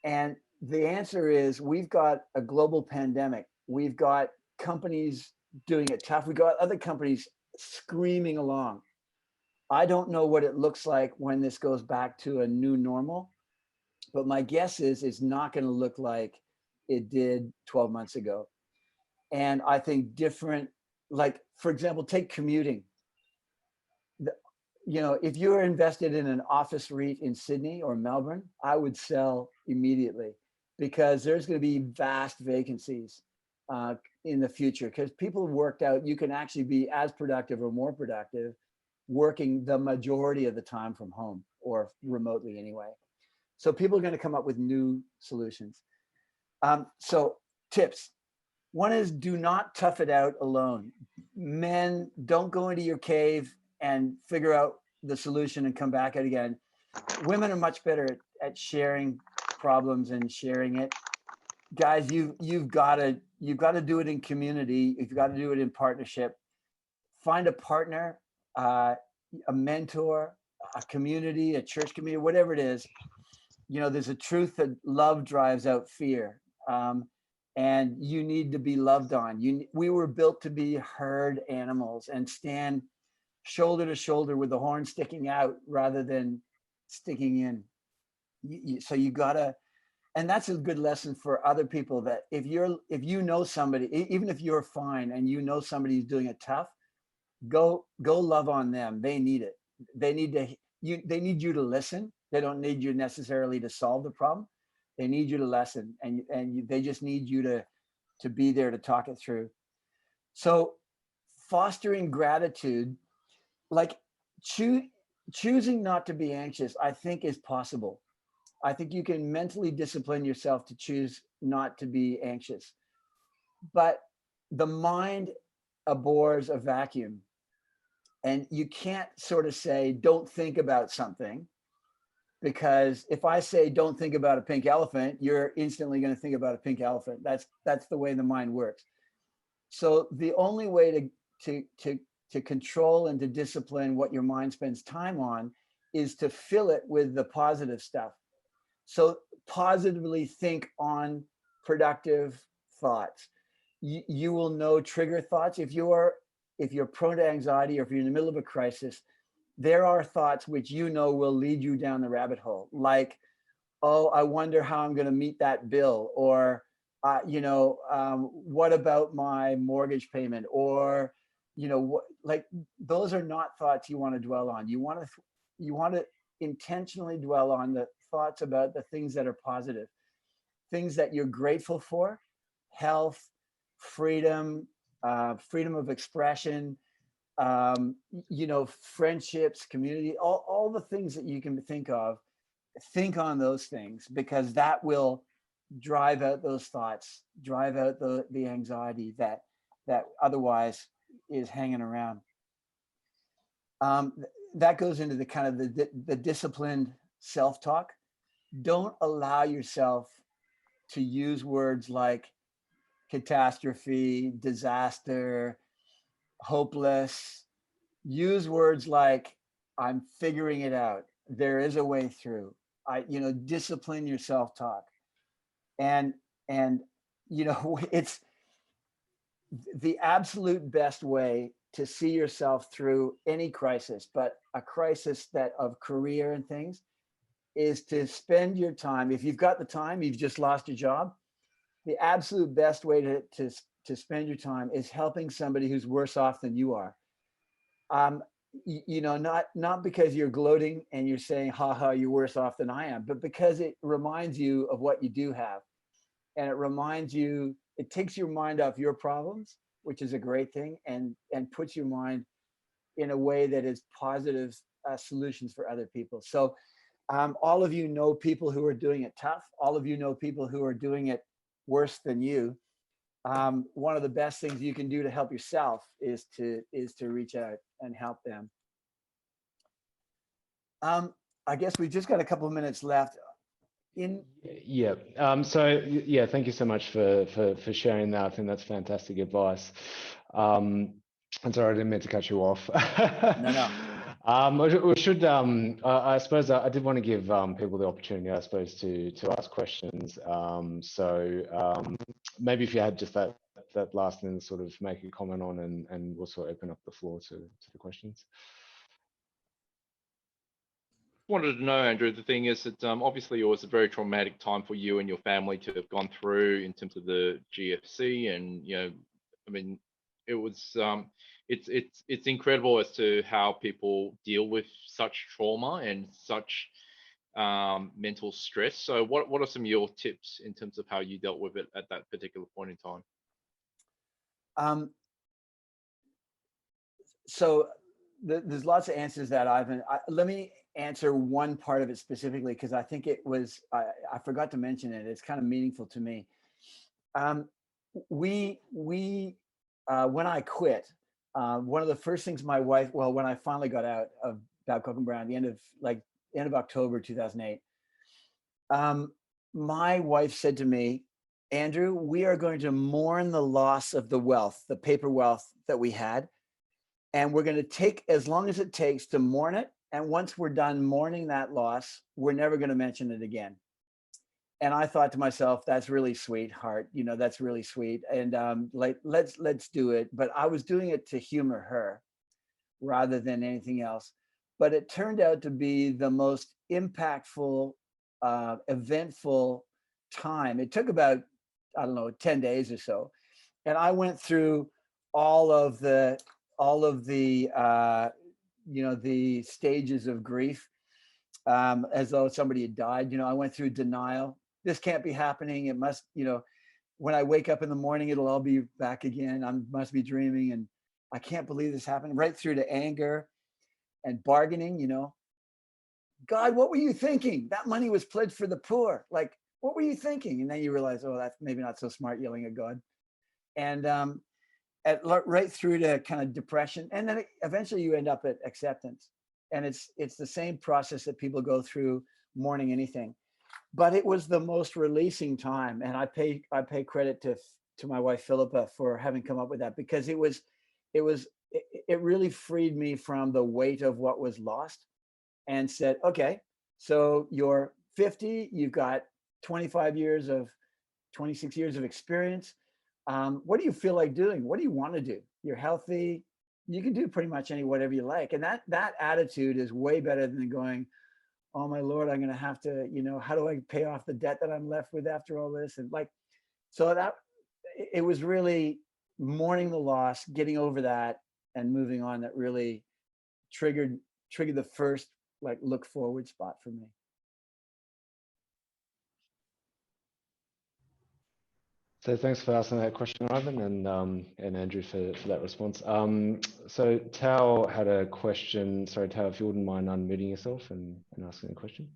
And the answer is we've got a global pandemic. We've got companies doing it tough. We've got other companies screaming along. I don't know what it looks like when this goes back to a new normal, but my guess is it's not going to look like it did 12 months ago. And I think different, like, for example, take commuting. If you're invested in an office REIT in Sydney or Melbourne, I would sell immediately because there's going to be vast vacancies in the future because people worked out you can actually be as productive or more productive working the majority of the time from home or remotely anyway. So people are going to come up with new solutions. So tips. One is do not tough it out alone. Men, don't go into your cave and figure out the solution and come back out again. Women are much better at sharing problems and sharing it. Guys, you've got to do it in community. You've got to do it in partnership. Find a partner, a mentor, a community, a church community, whatever it is. There's a truth that love drives out fear. And you need to be loved on. We were built to be herd animals and stand shoulder to shoulder with the horn sticking out rather than sticking in. So you gotta, and that's a good lesson for other people that if you know somebody, even if you're fine and you know somebody who's doing it tough, go love on them. They need it. They need you to listen. They don't need you necessarily to solve the problem. They need you to listen, and they just need you to be there to talk it through. So fostering gratitude, like choosing not to be anxious, I think is possible. I think you can mentally discipline yourself to choose not to be anxious. But the mind abhors a vacuum. And you can't sort of say, don't think about something. Because if I say, don't think about a pink elephant, you're instantly going to think about a pink elephant. That's the way the mind works. So the only way to control and to discipline what your mind spends time on is to fill it with the positive stuff. So positively think on productive thoughts. You will know trigger thoughts. If you're prone to anxiety or if you're in the middle of a crisis, there are thoughts which will lead you down the rabbit hole. Like, oh, I wonder how I'm going to meet that bill, or what about my mortgage payment, or like those are not thoughts you want to dwell on. You want to intentionally dwell on the thoughts about the things that are positive, things that you're grateful for: health, freedom, freedom of expression, friendships, community, all the things that you can think of. Think on those things, because that will drive out those thoughts, drive out the anxiety that otherwise is hanging around. that goes into the kind of the disciplined self-talk. Don't allow yourself to use words like catastrophe, disaster, hopeless. Use words like, I'm figuring it out. There is a way through. Discipline your self-talk. And it's the absolute best way to see yourself through any crisis, but a crisis that of career and things, is to spend your time. If you've got the time, you've just lost your job, the absolute best way to spend your time is helping somebody who's worse off than you are. Not because you're gloating and you're saying, ha ha, you're worse off than I am, but because it reminds you of what you do have. And it takes your mind off your problems, which is a great thing, and puts your mind in a way that is positive solutions for other people. So all of you know people who are doing it tough. All of you know people who are doing it worse than you. One of the best things you can do to help yourself is to reach out and help them. I guess we've just got a couple of minutes left. Thank you so much for sharing that. I think that's fantastic advice. I'm sorry, I didn't mean to cut you off. No. We should. I suppose I did want to give people the opportunity, I suppose, to ask questions. Maybe if you had just that last thing to sort of make a comment on, and we'll sort of open up the floor to the questions. Wanted to know, Andrew, the thing is that obviously it was a very traumatic time for you and your family to have gone through in terms of the GFC, and I mean, it was it's incredible as to how people deal with such trauma and such mental stress. So what are some of your tips in terms of how you dealt with it at that particular point in time? So there's lots of answers that let me answer one part of it specifically, because I think it was, I forgot to mention it. It's kind of meaningful to me. When I quit, one of the first things my wife, when I finally got out of Babcock Brown, the end of October 2008, my wife said to me, Andrew, we are going to mourn the loss of the wealth, the paper wealth that we had. And we're going to take as long as it takes to mourn it. And once we're done mourning that loss, we're never going to mention it again. And I thought to myself, that's really sweet, heart. That's really sweet. And let's do it. But I was doing it to humor her rather than anything else. But it turned out to be the most impactful, eventful time. It took about, 10 days or so. And I went through all of the the stages of grief, as though somebody had died. I went through denial. This can't be happening. It must, when I wake up in the morning, it'll all be back again. I must be dreaming, and I can't believe this happened. Right through to anger and bargaining. God, what were you thinking? That money was pledged for the poor. Like, what were you thinking? And then you realize, oh, that's maybe not so smart, yelling at God. And right through to kind of depression, and then eventually you end up at acceptance. And it's the same process that people go through mourning anything. But it was the most releasing time, and I pay credit to my wife Philippa for having come up with that, because it really freed me from the weight of what was lost, and said, okay, so you're 50, you've got 26 years of experience. What do you feel like doing? What do you want to do? You're healthy. You can do pretty much whatever you like. And that attitude is way better than going, oh my Lord, I'm going to have to, how do I pay off the debt that I'm left with after all this? And so that it was really mourning the loss, getting over that and moving on, that really triggered the first look forward spot for me. So thanks for asking that question, Ivan, and Andrew for that response. So Tao had a question. Sorry, Tao, if you wouldn't mind unmuting yourself and asking a question.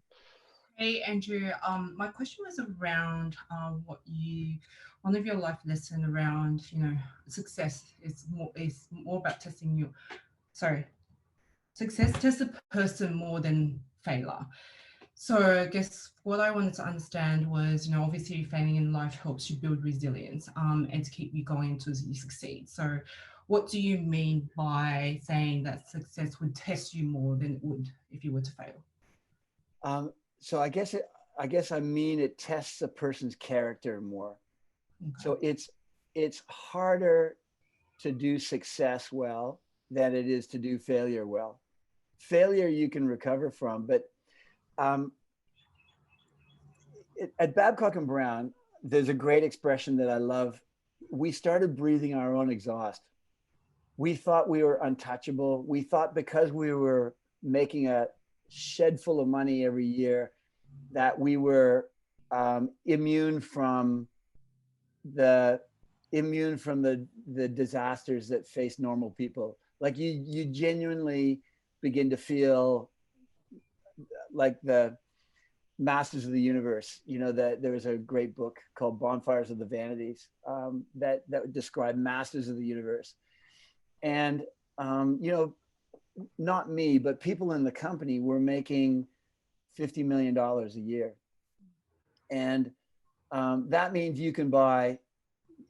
Hey, Andrew. My question was around one of your life lessons around, success is more about testing success tests a person more than failure. So I guess what I wanted to understand was, obviously failing in life helps you build resilience and to keep you going until you succeed. So what do you mean by saying that success would test you more than it would if you were to fail? So I guess I mean it tests a person's character more. Okay. So it's harder to do success well than it is to do failure well. Failure you can recover from, but at Babcock and Brown, there's a great expression that I love. We started breathing our own exhaust. We thought we were untouchable. We thought because we were making a shed full of money every year that we were immune from the disasters that face normal people. Like you genuinely begin to feel like the masters of the universe. That there was a great book called Bonfires of the Vanities that described masters of the universe. And not me, but people in the company were making $50 million a year. And that means you can buy,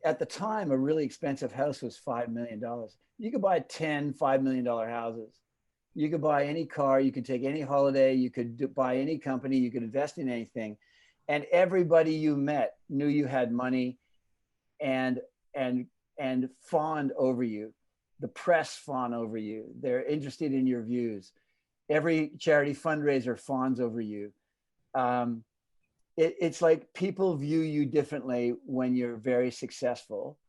at the time, a really expensive house was $5 million. You could buy 10 $5 million houses. You could buy any car, you could take any holiday, you could buy any company, you could invest in anything. And everybody you met knew you had money and fawned over you. The press fawn over you. They're interested in your views. Every charity fundraiser fawns over you. It's like people view you differently when you're very successful,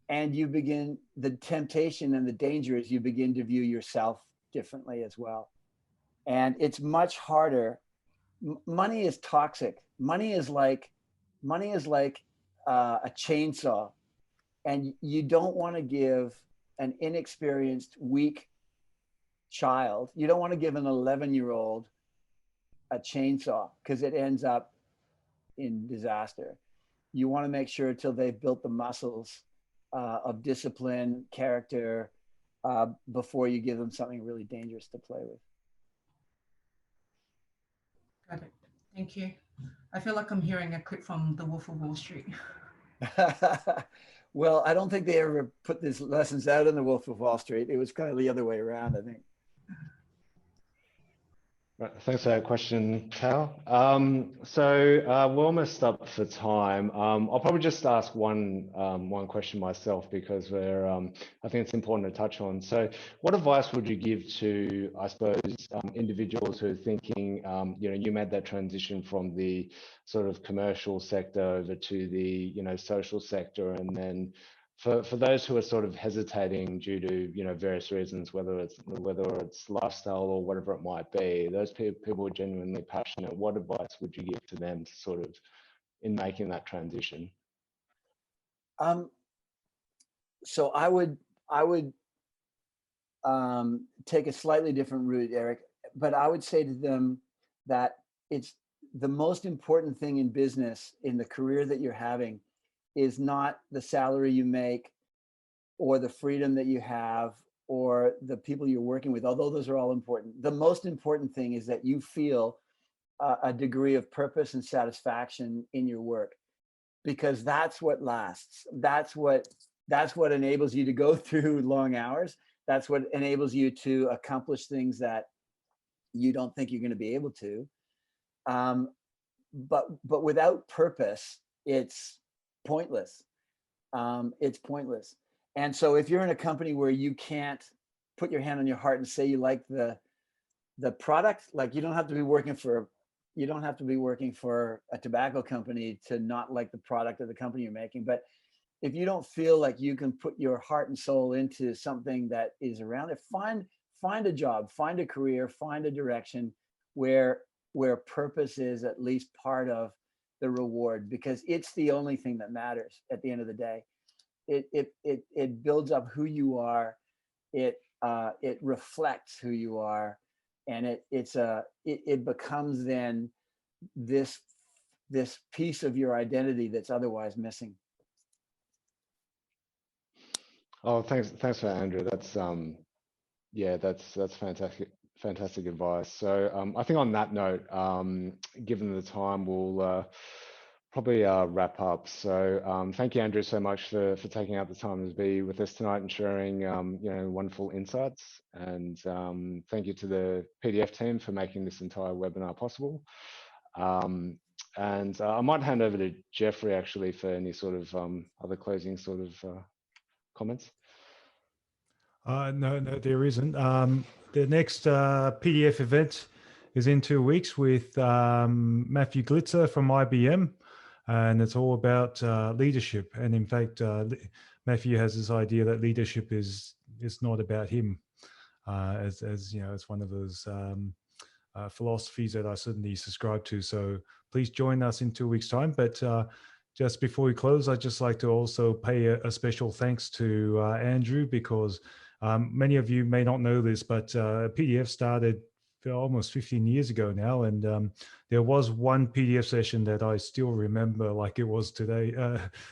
and the temptation and the danger is you begin to view yourself differently as well. And it's much harder. Money is toxic. Money is like a chainsaw, and you don't want to give an inexperienced, weak child, you don't want to give an 11-year-old a chainsaw because it ends up in disaster. You want to make sure until they've built the muscles of discipline, character, before you give them something really dangerous to play with. Got it. Thank you. I feel like I'm hearing a clip from The Wolf of Wall Street. Well, I don't think they ever put these lessons out in The Wolf of Wall Street. It was kind of the other way around, I think. Right, thanks for that question, Cal. We're almost up for time. I'll probably just ask one question myself because I think it's important to touch on. So, what advice would you give to, I suppose, individuals who are thinking, you made that transition from the sort of commercial sector over to the, social sector, and then for those who are sort of hesitating due to various reasons, whether it's lifestyle or whatever it might be, those people are genuinely passionate. What advice would you give to them, sort of, in making that transition? So I would take a slightly different route, Eric, but I would say to them that it's the most important thing in business, in the career that you're having, is not the salary you make or the freedom that you have or the people you're working with, although those are all important. The most important thing is that you feel a degree of purpose and satisfaction in your work, because that's what lasts. That's what enables you to go through long hours. That's what enables you to accomplish things that you don't think you're going to be able to. But without purpose, it's pointless. It's pointless. And so if you're in a company where you can't put your hand on your heart and say you like the product, like you don't have to be working for a tobacco company to not like the product of the company you're making. But if you don't feel like you can put your heart and soul into something that is around it, find a job, find a career, find a direction where purpose is at least part of the reward, because it's the only thing that matters at the end of the day. It builds up who you are. It reflects who you are, and it becomes then this piece of your identity that's otherwise missing. Oh, thanks for that, Andrew. That's fantastic. fantastic advice. So I think on that note, given the time, we'll probably wrap up. So thank you, Andrew, so much for taking out the time to be with us tonight and sharing wonderful insights. And thank you to the PDF team for making this entire webinar possible. And I might hand over to Jeffrey actually for any sort of other closing sort of comments. No, there isn't. The next PDF event is in 2 weeks with Matthew Glitzer from IBM, and it's all about leadership. And in fact, Matthew has this idea that leadership is not about him, as you know, it's one of those philosophies that I certainly subscribe to. So please join us in 2 weeks' time. But just before we close, I'd just like to also pay a special thanks to Andrew, because many of you may not know this, but PDF started almost 15 years ago now, and there was one PDF session that I still remember like it was today,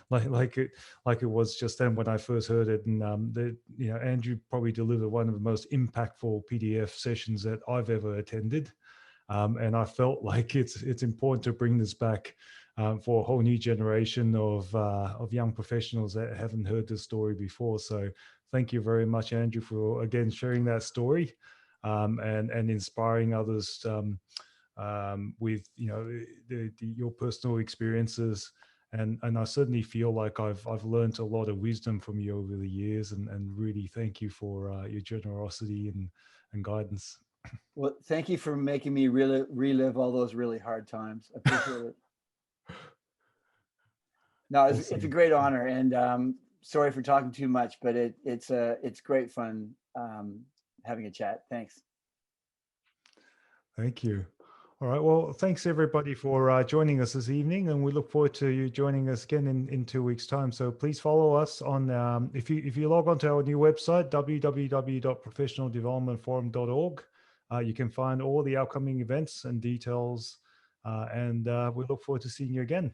like it was just then when I first heard it. And Andrew probably delivered one of the most impactful PDF sessions that I've ever attended, and I felt like it's important to bring this back for a whole new generation of young professionals that haven't heard this story before. So thank you very much, Andrew, for again sharing that story. And inspiring others with your personal experiences, and I certainly feel like I've learned a lot of wisdom from you over the years, and really thank you for your generosity and guidance. Well, thank you for making me really relive all those really hard times. I appreciate it. No, it's a great honor, and sorry for talking too much, but it's great fun having a chat. Thanks. Thank you. All right. Well, thanks everybody for joining us this evening, and we look forward to you joining us again in 2 weeks' time. So please follow us on if you log on to our new website, www.professionaldevelopmentforum.org. You can find all the upcoming events and details, and we look forward to seeing you again.